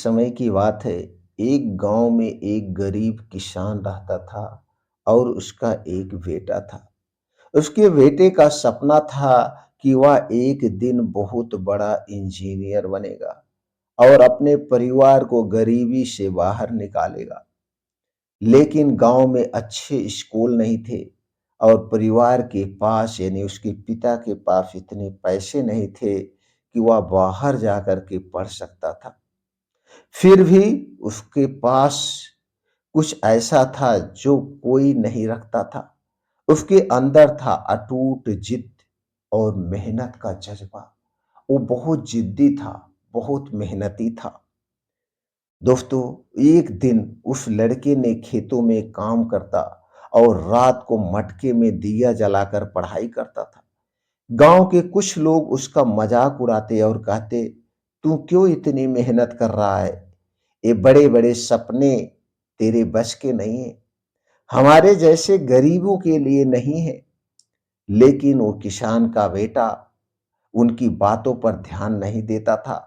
समय की बात है, एक गांव में एक गरीब किसान रहता था और उसका एक बेटा था। उसके बेटे का सपना था कि वह एक दिन बहुत बड़ा इंजीनियर बनेगा और अपने परिवार को गरीबी से बाहर निकालेगा। लेकिन गांव में अच्छे स्कूल नहीं थे और परिवार के पास यानी उसके पिता के पास इतने पैसे नहीं थे कि वह बाहर जाकर के पढ़ सकता था। फिर भी उसके पास कुछ ऐसा था जो कोई नहीं रखता था। उसके अंदर था अटूट जिद और मेहनत का जज्बा। वो बहुत जिद्दी था, बहुत मेहनती था। दोस्तों, एक दिन उस लड़के ने खेतों में काम करता और रात को मटके में दिया जलाकर पढ़ाई करता था। गांव के कुछ लोग उसका मजाक उड़ाते और कहते, तू क्यों इतनी मेहनत कर रहा है? ये बड़े बड़े सपने तेरे बस के नहीं है, हमारे जैसे गरीबों के लिए नहीं है। लेकिन वो किसान का बेटा उनकी बातों पर ध्यान नहीं देता था।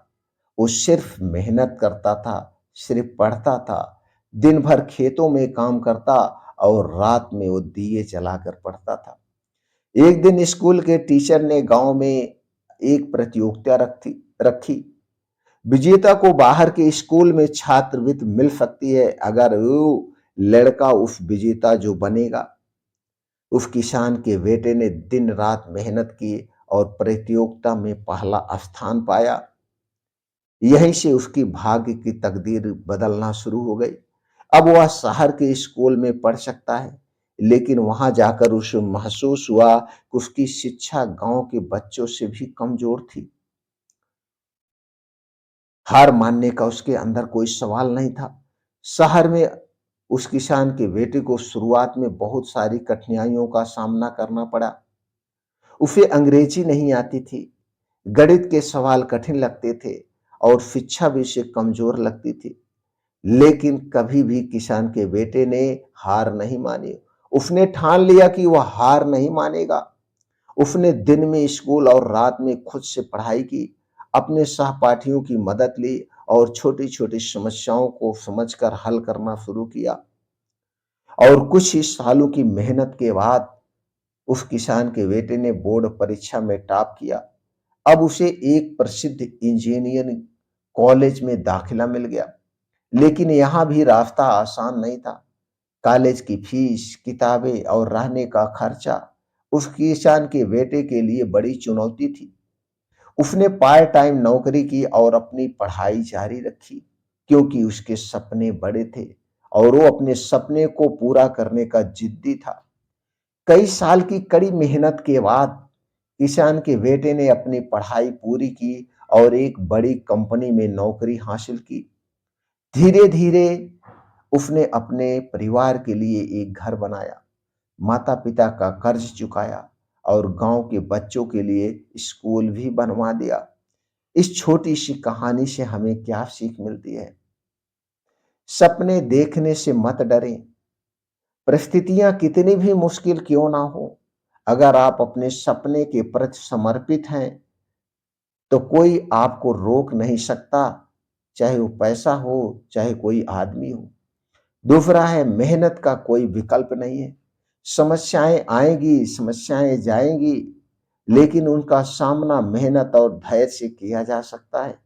वो सिर्फ मेहनत करता था, सिर्फ पढ़ता था, दिन भर खेतों में काम करता और रात में वो दिए जलाकर पढ़ता था। एक दिन स्कूल के टीचर ने गांव में एक प्रतियोगिता रखी। विजेता को बाहर के स्कूल में छात्रवृत्ति मिल सकती है अगर वो लड़का उस विजेता जो बनेगा। उस किसान के बेटे ने दिन रात मेहनत की और प्रतियोगिता में पहला स्थान पाया। यहीं से उसकी भाग्य की तकदीर बदलना शुरू हो गई। अब वह शहर के स्कूल में पढ़ सकता है, लेकिन वहां जाकर उसे महसूस हुआ कि उसकी शिक्षा गांव के बच्चों से भी कमजोर थी। हार मानने का उसके अंदर कोई सवाल नहीं था। शहर में उस किसान के बेटे को शुरुआत में बहुत सारी कठिनाइयों का सामना करना पड़ा। उसे अंग्रेजी नहीं आती थी, गणित के सवाल कठिन लगते थे और शिक्षा भी उसे कमजोर लगती थी। लेकिन कभी भी किसान के बेटे ने हार नहीं मानी। उसने ठान लिया कि वह हार नहीं मानेगा। उसने दिन में स्कूल और रात में खुद से पढ़ाई की, अपने सहपाठियों की मदद ली और छोटी छोटी समस्याओं को समझकर हल करना शुरू किया। और कुछ ही सालों की मेहनत के बाद उस किसान के बेटे ने बोर्ड परीक्षा में टॉप किया। अब उसे एक प्रसिद्ध इंजीनियरिंग कॉलेज में दाखिला मिल गया। लेकिन यहाँ भी रास्ता आसान नहीं था। कॉलेज की फीस, किताबें और रहने का खर्चा उस किसान के बेटे के लिए बड़ी चुनौती थी। उसने पार्ट टाइम नौकरी की और अपनी पढ़ाई जारी रखी, क्योंकि उसके सपने बड़े थे और वो अपने सपने को पूरा करने का जिद्दी था। कई साल की कड़ी मेहनत के बाद किसान के बेटे ने अपनी पढ़ाई पूरी की और एक बड़ी कंपनी में नौकरी हासिल की। धीरे धीरे उसने अपने परिवार के लिए एक घर बनाया, माता पिता का कर्ज चुकाया और गांव के बच्चों के लिए स्कूल भी बनवा दिया। इस छोटी सी कहानी से हमें क्या सीख मिलती है? सपने देखने से मत डरें। परिस्थितियां कितनी भी मुश्किल क्यों ना हो, अगर आप अपने सपने के प्रति समर्पित हैं तो कोई आपको रोक नहीं सकता, चाहे वो पैसा हो, चाहे कोई आदमी हो। दूसरा है, मेहनत का कोई विकल्प नहीं है। समस्याएं आएंगी, समस्याएं जाएंगी, लेकिन उनका सामना मेहनत और धैर्य से किया जा सकता है।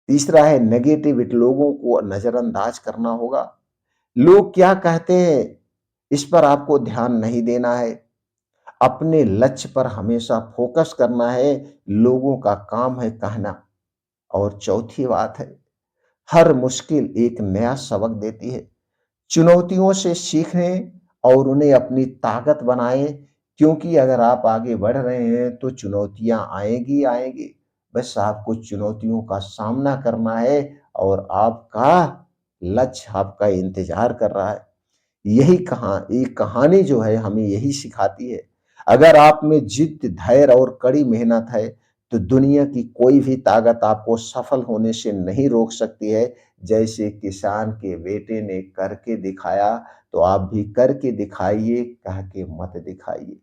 तीसरा है, नेगेटिव लोगों को नजरअंदाज करना होगा। लोग क्या कहते हैं, इस पर आपको ध्यान नहीं देना है। अपने लक्ष्य पर हमेशा फोकस करना है। लोगों का काम है कहना। और चौथी बात है, हर मुश्किल एक नया सबक देती है। चुनौतियों से सीखें और उन्हें अपनी ताकत बनाएं, क्योंकि अगर आप आगे बढ़ रहे हैं तो चुनौतियां आएंगी आएंगी। बस आपको चुनौतियों का सामना करना है और आपका लक्ष्य आपका इंतजार कर रहा है। यही ये कहानी जो है हमें यही सिखाती है। अगर आप में जिद्द, धैर्य और कड़ी मेहनत है तो दुनिया की कोई भी ताकत आपको सफल होने से नहीं रोक सकती है। जैसे किसान के बेटे ने करके दिखाया, तो आप भी करके दिखाइए, कह के मत दिखाइए।